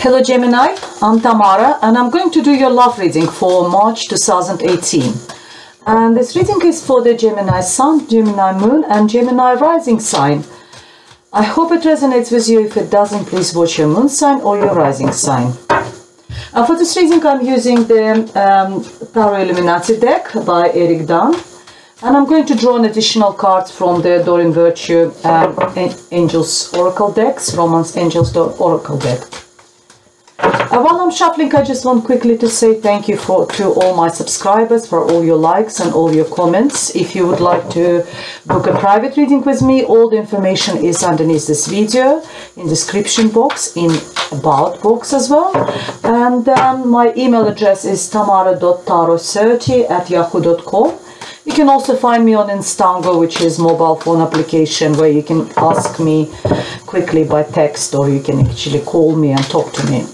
Hello Gemini, I'm Tamara and I'm going to do your love reading for March 2018. And this reading is for the Gemini Sun, Gemini Moon and Gemini Rising sign. I hope it resonates with you. If it doesn't, please watch your Moon sign or your Rising sign. And for this reading I'm using the Tarot Illuminati deck by Eric Dunn. And I'm going to draw an additional card from the Doreen Virtue Angels Oracle decks, Romance Angels Oracle deck. While I'm shuffling, I just want quickly to say thank you to all my subscribers for all your likes and all your comments. If you would like to book a private reading with me, all the information is underneath this video, in description box, in about box as well. And my email address is tamara.tarot30@yahoo.com. You can also find me on Instango, which is mobile phone application where you can ask me quickly by text, or you can actually call me and talk to me.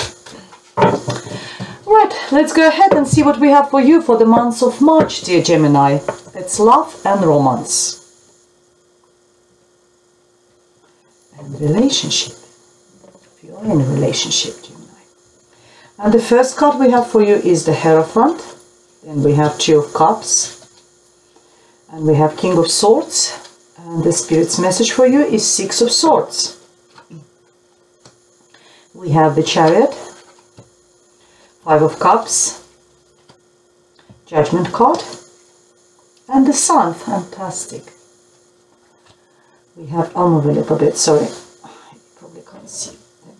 Right, let's go ahead and see what we have for you for the month of March, dear Gemini. It's love and romance. And relationship. If you are in a relationship, Gemini. And the first card we have for you is the Hierophant. Then we have Two of Cups. And we have King of Swords. And the Spirit's message for you is Six of Swords. We have the Chariot. Five of Cups, Judgment card, and the Sun. Fantastic. We have, I'll move a little bit, sorry, you probably can't see them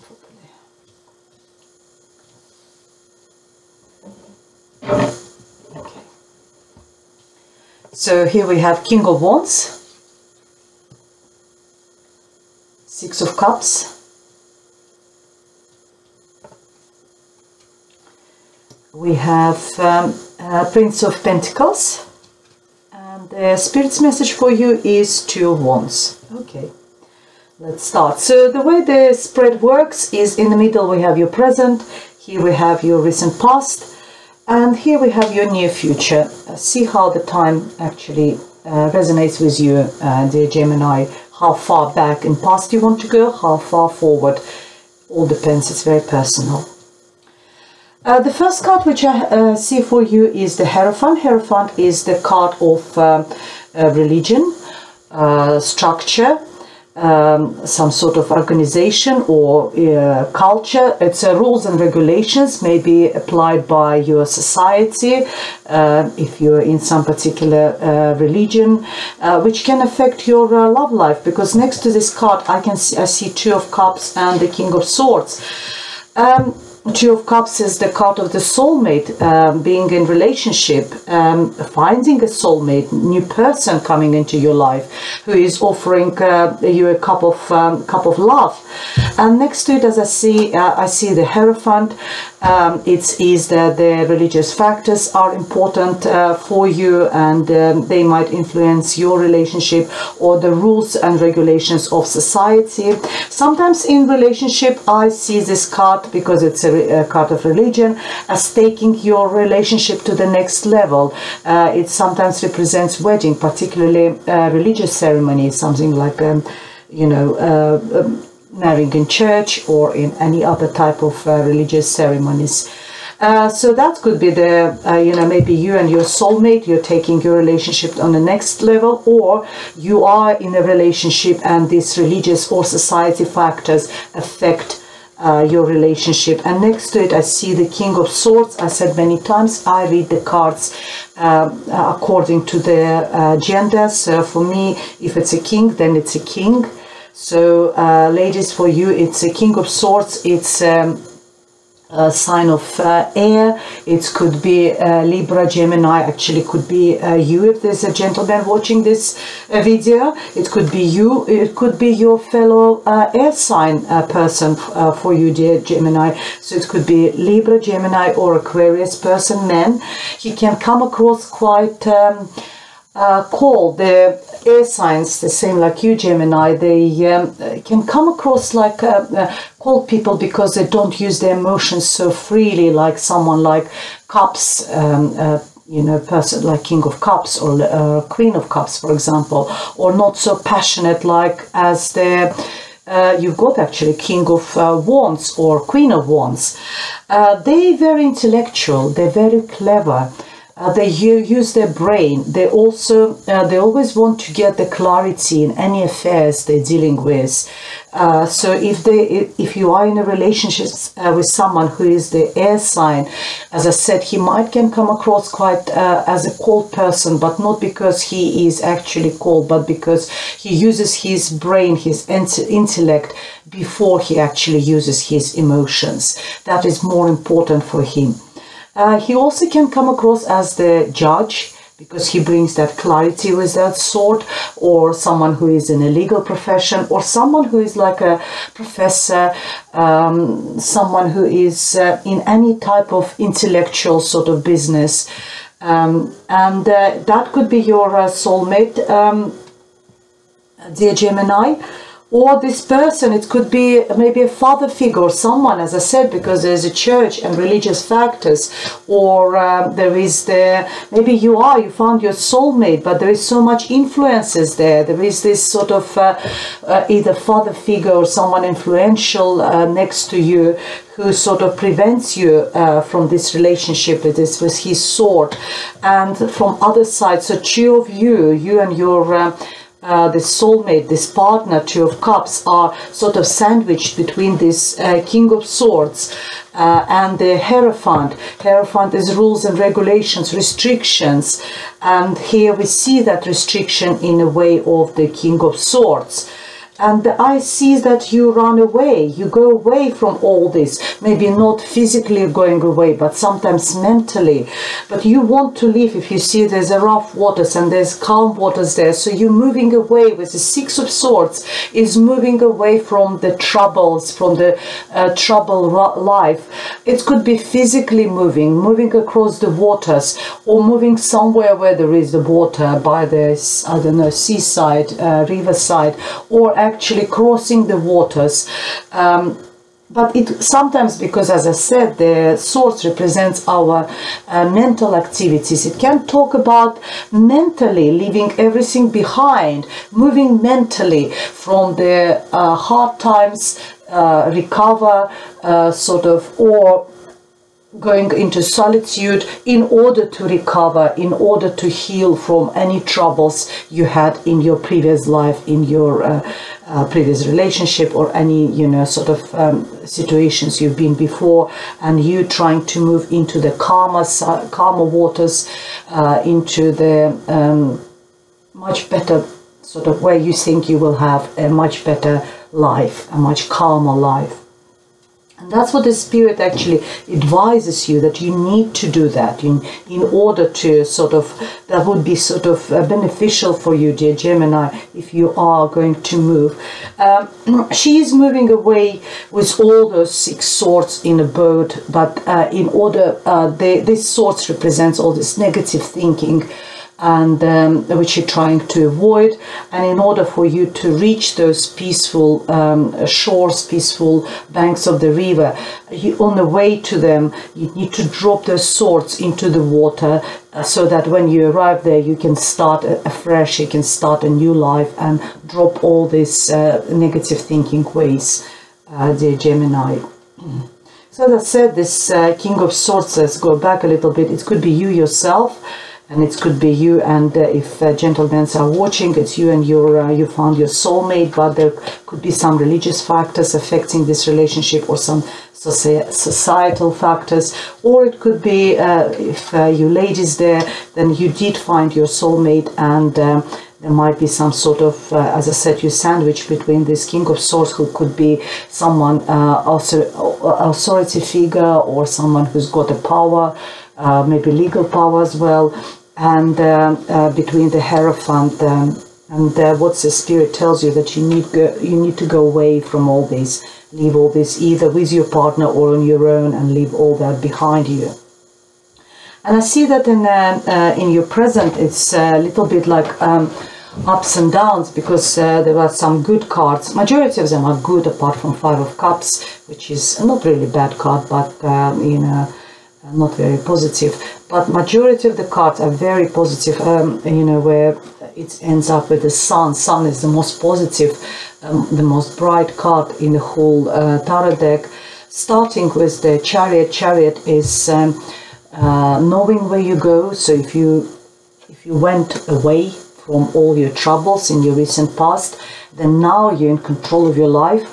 properly. Okay. So here we have King of Wands, Six of Cups, we have Prince of Pentacles, and the Spirit's message for you is Two of Wands. Okay, let's start. So the way the spread works is in the middle we have your present, here we have your recent past, and here we have your near future. See how the time actually resonates with you, dear Gemini, how far back in past you want to go, how far forward, all depends, it's very personal. The first card which I see for you is the Hierophant. Hierophant is the card of religion, structure, some sort of organization or culture. It's rules and regulations may be applied by your society if you're in some particular religion, which can affect your love life, because next to this card I see Two of Cups and the King of Swords. Two of Cups is the card of the soulmate, being in relationship, finding a soulmate, new person coming into your life who is offering you a cup of love. And next to it, as I see the Hierophant. It is that the religious factors are important for you, and they might influence your relationship or the rules and regulations of society. Sometimes in relationship I see this card, because it's a card of religion, as taking your relationship to the next level. It sometimes represents wedding, particularly religious ceremony, something like marrying in church or in any other type of religious ceremonies. So that could be the, maybe you and your soulmate, you're taking your relationship on the next level, or you are in a relationship and these religious or society factors affect your relationship. And next to it I see the King of Swords. I said many times I read the cards according to their gender. So for me, if it's a king, then it's a king. So ladies, for you it's a King of Swords. It's a sign of air. It could be Libra, Gemini, actually could be you if there's a gentleman watching this video. It could be you, it could be your fellow air sign person for you, dear Gemini. So it could be Libra, Gemini or Aquarius person, man. He can come across quite cold. The air signs, the same like you, Gemini, they can come across like cold people because they don't use their emotions so freely, like someone like Cups, person like King of Cups or Queen of Cups, for example, or not so passionate like as the you've got actually King of Wands or Queen of Wands. They're very intellectual, they're very clever. They use their brain. They also they always want to get the clarity in any affairs they're dealing with. So if you are in a relationship with someone who is the air sign, as I said, he can come across quite as a cold person, but not because he is actually cold, but because he uses his brain, his intellect, before he actually uses his emotions. That is more important for him. He also can come across as the judge, because he brings that clarity with that sword, or someone who is in a legal profession, or someone who is like a professor, someone who is in any type of intellectual sort of business. And that could be your soulmate, dear Gemini. Or this person, it could be maybe a father figure or someone, as I said, because there's a church and religious factors. Or there is maybe you found your soulmate, but there is so much influences there. There is this sort of either father figure or someone influential next to you, who sort of prevents you from this relationship with his sword. And from other side, so two of you and your this soulmate, this partner, Two of Cups, are sort of sandwiched between this King of Swords and the Hierophant. Hierophant is rules and regulations, restrictions, and here we see that restriction in a way of the King of Swords. And I see that you run away, you go away from all this, maybe not physically going away, but sometimes mentally. But you want to leave if you see there's a rough waters and there's calm waters there. So you're moving away with the Six of Swords, is moving away from the troubles, from the troubled life. It could be physically moving across the waters, or moving somewhere where there is the water, by the, I don't know, seaside, riverside, or actually crossing the waters. But it sometimes, because as I said, the swords represents our mental activities. It can talk about mentally leaving everything behind, moving mentally from the hard times, recover, sort of, or going into solitude in order to recover, in order to heal from any troubles you had in your previous life, in your previous relationship, or any, sort of situations you've been before, and you trying to move into the calmer waters, into the much better sort of where you think you will have a much better life, a much calmer life. And that's what the Spirit actually advises you, that you need to do that in order to sort of, that would be sort of beneficial for you, dear Gemini, if you are going to move. She is moving away with all those six swords in a boat, but in order, this swords represents all this negative thinking, and which you're trying to avoid. And in order for you to reach those peaceful shores, peaceful banks of the river, on the way to them, you need to drop those swords into the water, so that when you arrive there, you can start afresh, you can start a new life, and drop all these negative thinking ways, dear Gemini. So as I said, this King of Swords, let's go back a little bit. It could be you yourself, and it could be you, and if gentlemen are watching, it's you and you found your soulmate, but there could be some religious factors affecting this relationship, or some societal factors, or it could be if you ladies there, then you did find your soulmate, and there might be some sort of, as I said, you sandwich between this King of Swords, who could be someone, also authority figure, or someone who's got a power, maybe legal power as well, and between the Hierophant, and what the Spirit tells you, that you need to go away from all this, leave all this either with your partner or on your own, and leave all that behind you. And I see that in your present, it's a little bit like ups and downs, because there are some good cards. Majority of them are good, apart from Five of Cups, which is not really bad card, but not very positive. But majority of the cards are very positive, where it ends up with the Sun. Sun is the most positive, the most bright card in the whole tarot deck. Starting with the Chariot. Chariot is knowing where you go. So if you went away from all your troubles in your recent past, then now you're in control of your life.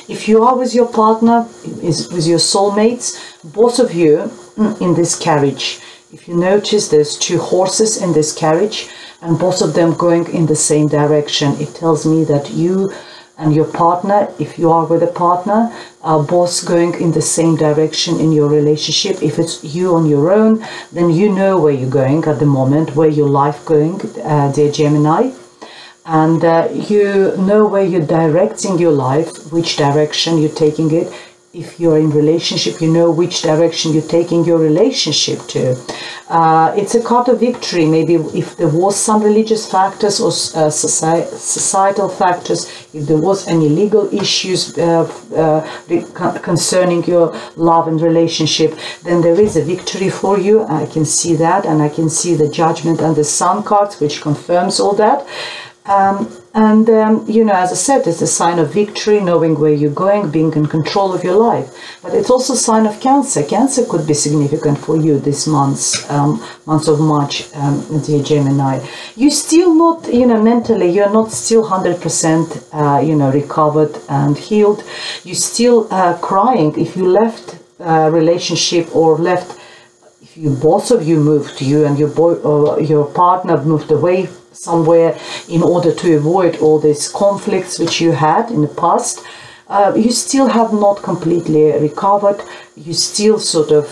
If you are with your partner, with your soulmates, both of you in this carriage. If you notice, there's two horses in this carriage and both of them going in the same direction. It tells me that you and your partner, if you are with a partner, are both going in the same direction in your relationship. If it's you on your own, then you know where you're going at the moment, where your life going, dear Gemini. And you know where you're directing your life, which direction you're taking it. If you're in relationship, you know which direction you're taking your relationship to. It's a card of victory. Maybe if there was some religious factors or societal factors, if there was any legal issues concerning your love and relationship, then there is a victory for you. I can see that, and I can see the Judgment and the Sun cards, which confirms all that. You know, as I said, it's a sign of victory, knowing where you're going, being in control of your life. But it's also a sign of Cancer. Cancer could be significant for you this month of March, dear Gemini. You're still not, you know, mentally, you're not still 100%, you know, recovered and healed. You're still crying. If you left a relationship or left, if you both of you moved, you and your partner moved away somewhere in order to avoid all these conflicts which you had in the past, you still have not completely recovered. You still sort of,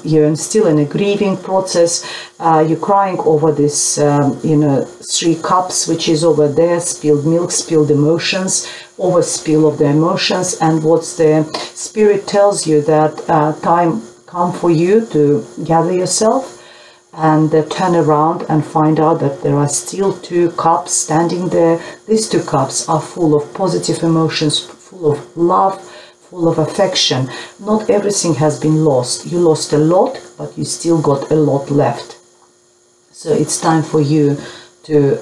you're still in a grieving process. You're crying over this, you know, 3 cups, which is over there, spilled milk, spilled emotions, overspill of the emotions. And what the Spirit tells you that time come for you to gather yourself and turn around and find out that there are still 2 cups standing there. These 2 cups are full of positive emotions, full of love, full of affection. Not everything has been lost. You lost a lot, but you still got a lot left. So it's time for you to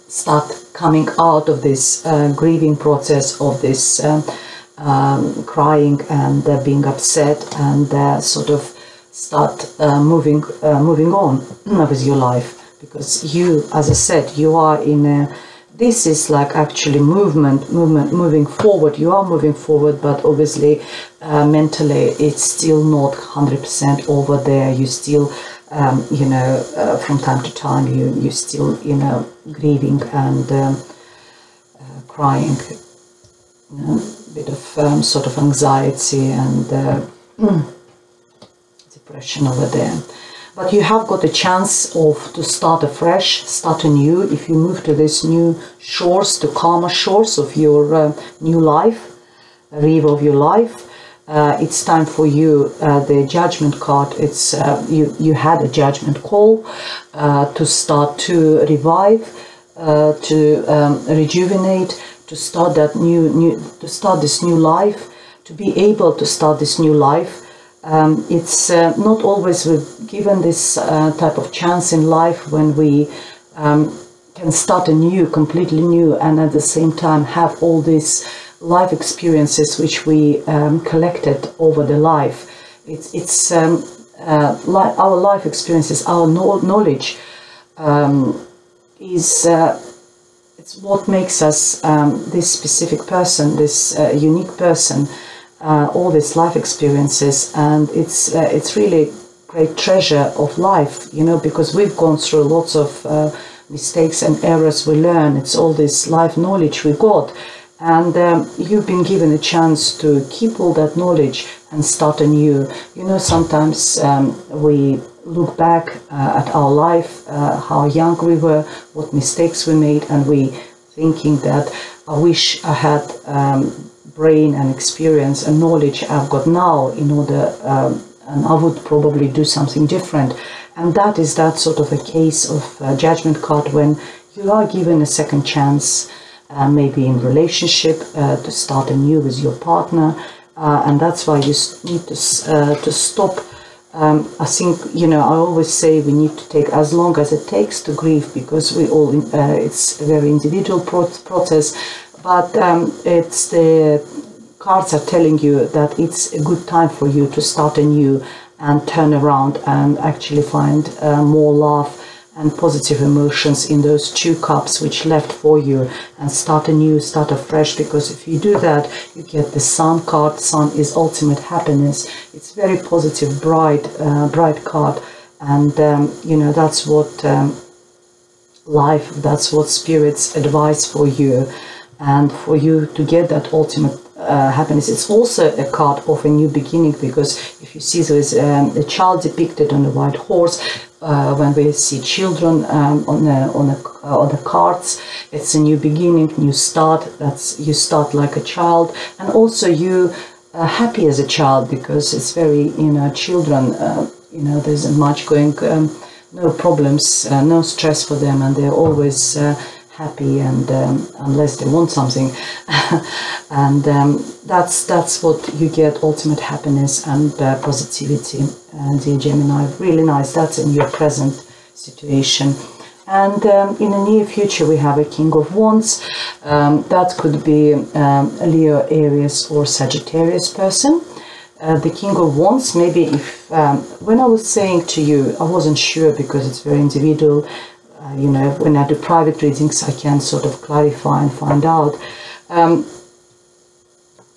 start coming out of this grieving process, of this crying and being upset, and sort of start moving on with your life, because you, as I said, you are in a, this is like actually moving forward. You are moving forward, but obviously mentally it's still not 100% over there. You still you know, from time to time you still, you know, grieving and crying, you know, a bit of sort of anxiety and depression over there. But you have got a chance to start afresh, start anew. If you move to these new shores, to calmer shores of your new life, river of your life, it's time for you. The Judgment card, it's you had a judgment call to start to revive, to rejuvenate, to start that to start this new life, to be able to start this new life. It's not always we're given this type of chance in life when we can start anew, completely new, and at the same time have all these life experiences which we collected over the life. It's our life experiences, our knowledge is it's what makes us this specific person, this unique person. All these life experiences, and it's really great treasure of life, you know, because we've gone through lots of mistakes and errors. We learn. It's all this life knowledge we got, and you've been given a chance to keep all that knowledge and start anew. You know, sometimes we look back at our life, how young we were, what mistakes we made, and we thinking that I wish I had brain and experience and knowledge I've got now in order, and I would probably do something different. And that is that sort of a case of Judgment card, when you are given a second chance, maybe in relationship, to start anew with your partner, and that's why you need to stop I think, you know, I always say we need to take as long as it takes to grieve, because we all, it's a very individual process, but it's the cards are telling you that it's a good time for you to start anew and turn around and actually find more love and positive emotions in those 2 cups which left for you, and start anew, start afresh. Because if you do that, you get the Sun card. Sun is ultimate happiness. It's very positive, bright card, and you know, that's what life, that's what spirits advise for you, and for you to get that ultimate happiness. It's also a card of a new beginning, because if you see there is a child depicted on a white horse. When we see children on the cards, it's a new beginning, new start. That's, you start like a child, and also you happy as a child, because it's very, you know, children, you know, there's much going, no problems, no stress for them, and they're always happy, and unless they want something, and that's what you get, ultimate happiness and positivity. Dear Gemini, really nice. That's in your present situation. And in the near future we have a King of Wands. That could be a Leo, Aries or Sagittarius person. The King of Wands, maybe if when I was saying to you, I wasn't sure, because it's very individual. You know, when I do private readings, I can sort of clarify and find out.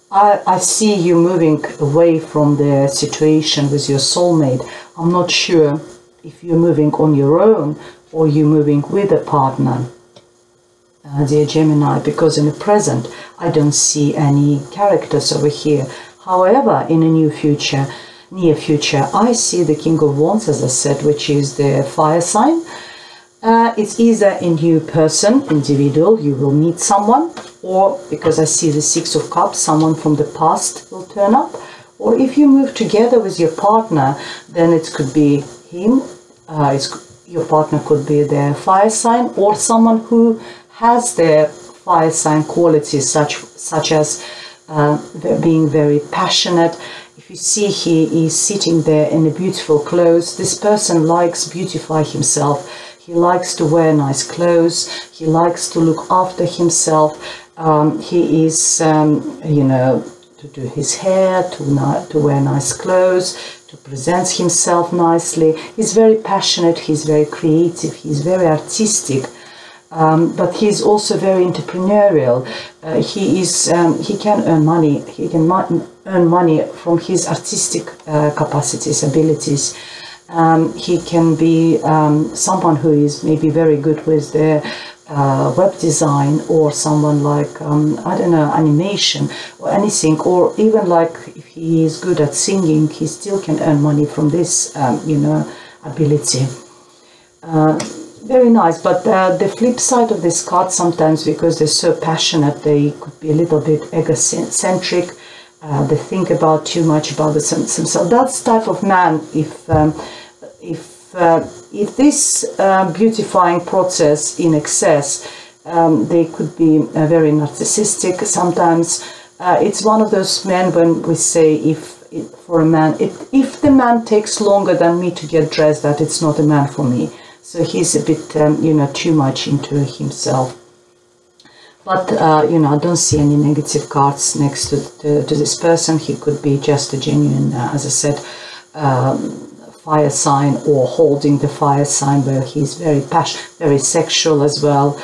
I see you moving away from the situation with your soulmate. I'm not sure if you're moving on your own or you're moving with a partner, dear Gemini, because in the present I don't see any characters over here. However, in the near future, I see the King of Wands, as I said, which is the fire sign. It's either a new person, individual, you will meet someone, or, because I see the Six of Cups, someone from the past will turn up. Or if you move together with your partner, then it could be him, your partner could be the fire sign, or someone who has the fire sign qualities, such as being very passionate. If you see he is sitting there in a beautiful clothes, this person likes beautify himself. He likes to wear nice clothes. He likes to look after himself. He is, you know, to do his hair, to wear nice clothes, to present himself nicely. He's very passionate. He's very creative. He's very artistic. But he's also very entrepreneurial. He can earn money. He can earn money from his artistic capacities, abilities. He can be someone who is maybe very good with the web design, or someone like, I don't know, animation or anything, or even like if he is good at singing, he still can earn money from this, you know, ability. Very nice, but the flip side of this card, sometimes because they're so passionate, they could be a little bit egocentric. They think about too much about themselves. That's type of man. If this beautifying process in excess, they could be very narcissistic. Sometimes it's one of those men when we say, if the man takes longer than me to get dressed, that it's not a man for me. So he's a bit, you know, too much into himself. But, you know, I don't see any negative cards next to this person. He could be just a genuine, as I said, fire sign, or holding the fire sign, where he's very passionate, very sexual as well,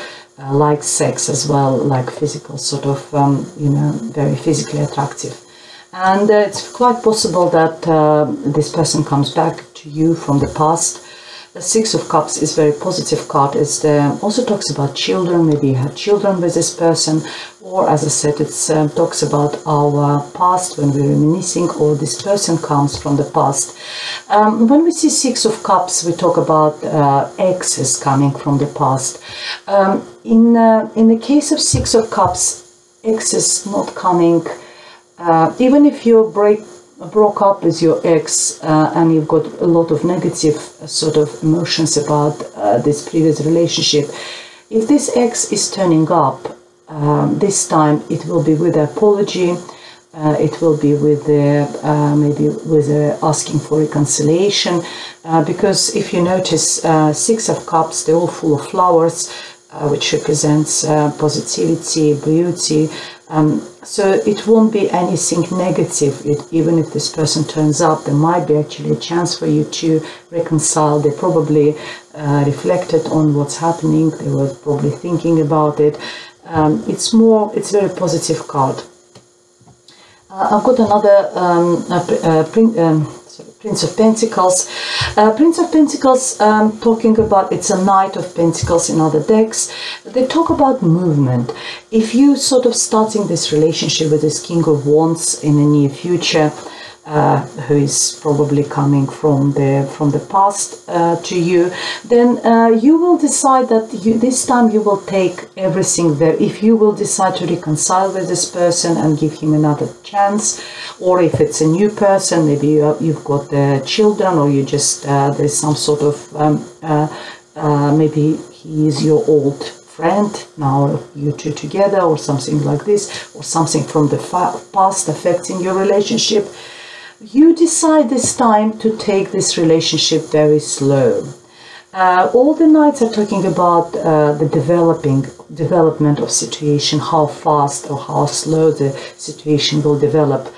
like sex as well, like physical, sort of, you know, very physically attractive. And it's quite possible that this person comes back to you from the past. The Six of Cups is a very positive card. It also talks about children. Maybe you have children with this person, or as I said, it talks about our past when we're reminiscing, or this person comes from the past. When we see Six of Cups, we talk about exes coming from the past. In the case of Six of Cups, exes not coming, even if you broke up with your ex and you've got a lot of negative sort of emotions about this previous relationship, if this ex is turning up, this time it will be with apology, It will be with maybe with asking for reconciliation, because if you notice, Six of Cups, they're all full of flowers, which represents positivity, beauty. So it won't be anything negative. Even if this person turns up, there might be actually a chance for you to reconcile. They probably reflected on what's happening. They were probably thinking about it. It's a very positive card. I've got another Prince of Pentacles. Prince of Pentacles, talking about, it's a Knight of Pentacles in other decks. They talk about movement. If you sort of starting this relationship with this King of Wands in the near future, who is probably coming from the past to you, then you will decide that this time you will take everything there. If you will decide to reconcile with this person and give him another chance, or if it's a new person, maybe you've got children, or you just there's some sort of maybe he is your old friend, now you two together, or something like this, or something from the past affecting your relationship. You decide this time to take this relationship very slow. All the nights are talking about the development of situation, how fast or how slow the situation will develop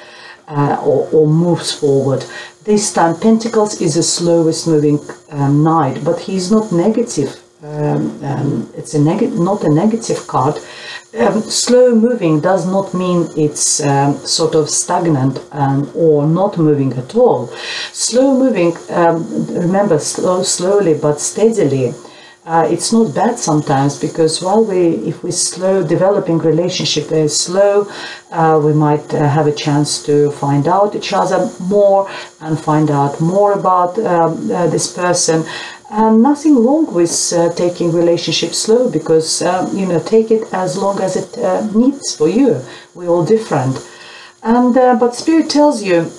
or moves forward. This time Pentacles is the slowest moving knight, but he's not negative. It's not a negative card. Slow moving does not mean it's sort of stagnant or not moving at all. Slow moving, remember, slowly but steadily. It's not bad sometimes, because if we slow developing relationship very slow, we might have a chance to find out each other more and find out more about this person. And nothing wrong with taking relationships slow, because take it as long as it needs for you. We're all different, and but Spirit tells you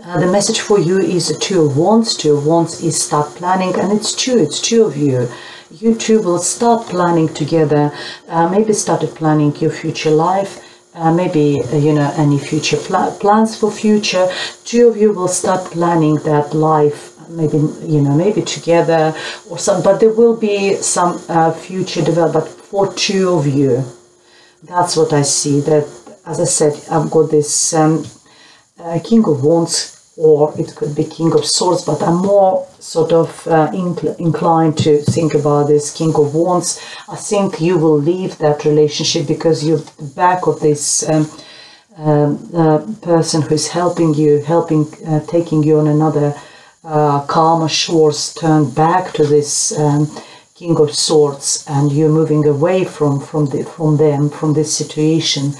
the message for you is the Two of Wands. Two of Wands is start planning, and it's two of you. You two will start planning together. Maybe started planning your future life. Maybe any future plans for future. Two of you will start planning that life. Maybe together or some, but there will be some future development for two of you. That's what I see. That, as I said, I've got this King of Wands, or it could be King of Swords, but I'm more sort of inclined to think about this King of Wands. I think you will leave that relationship because you're the back of this person who is helping you, taking you on another calmer shores, turn back to this King of Swords, and you're moving away from this situation.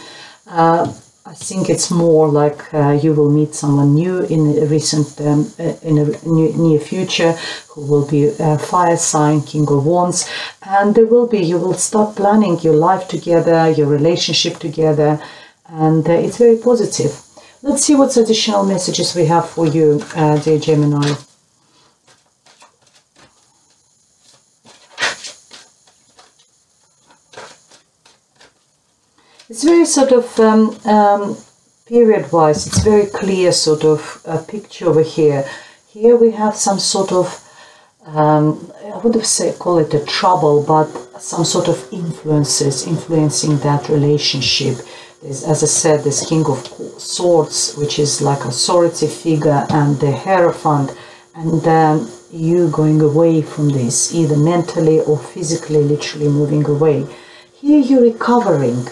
I think it's more like you will meet someone new in a near future, who will be a fire sign, King of Wands, and you will start planning your life together, your relationship together, and it's very positive. Let's see what additional messages we have for you, dear Gemini. It's very sort of period-wise, it's very clear sort of picture over here. Here we have some sort of, I would call it a trouble, but some sort of influencing that relationship. As I said, this King of Swords, which is like authority figure, and the Hierophant, and you going away from this, either mentally or physically, literally moving away. Here you're recovering.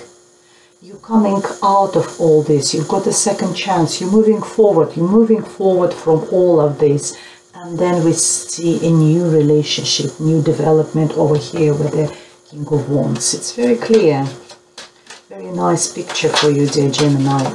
You're coming out of all this. You've got a second chance. You're moving forward. You're moving forward from all of this. And then we see a new relationship, new development over here with the King of Wands. It's very clear. Very nice picture for you, dear Gemini.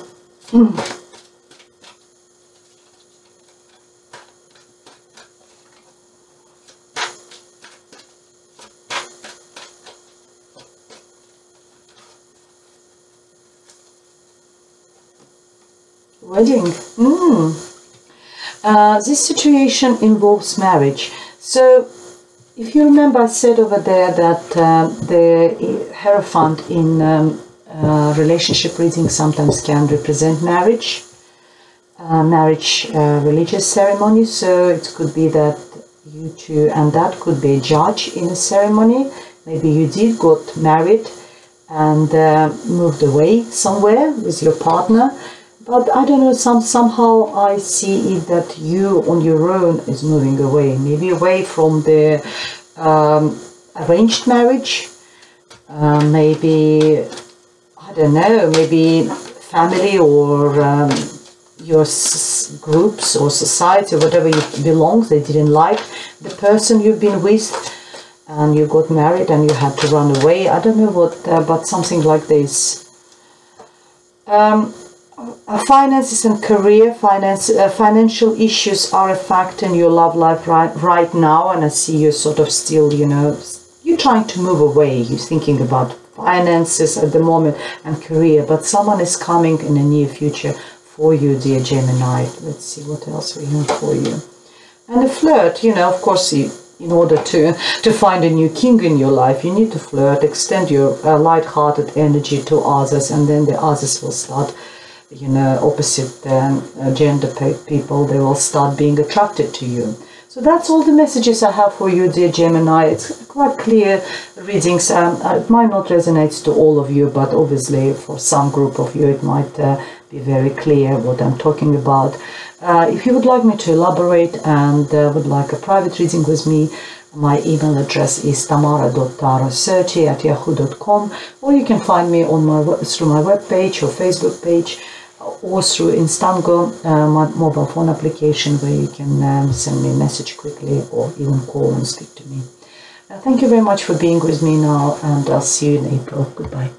Wedding. This situation involves marriage. So, if you remember, I said over there that the Hierophant in relationship reading sometimes can represent marriage, religious ceremony. So it could be that you two, and that could be a judge in a ceremony. Maybe you did got married and moved away somewhere with your partner. But I don't know, somehow I see it that you on your own is moving away. Maybe away from the arranged marriage. Maybe, I don't know, maybe family or your groups or society or whatever you belong, they didn't like the person you've been with and you got married and you had to run away. I don't know what, but something like this. Finances and career, financial issues are a factor in your love life right now, and I see you sort of still, you know, you're trying to move away. You're thinking about finances at the moment and career, but someone is coming in the near future for you, dear Gemini. Let's see what else we have for you. And a flirt, you know, of course, in order to find a new king in your life, you need to flirt, extend your light-hearted energy to others, and then the others will start, you know, opposite gender people, they will start being attracted to you. So that's all the messages I have for you, dear Gemini. It's quite clear readings. It might not resonate to all of you, but obviously for some group of you it might be very clear what I'm talking about. If you would like me to elaborate and would like a private reading with me, my email address is tamara.taro30@yahoo.com, or you can find me on through my webpage or Facebook page, or through Instango, my mobile phone application, where you can send me a message quickly or even call and speak to me. Thank you very much for being with me now, and I'll see you in April. Goodbye.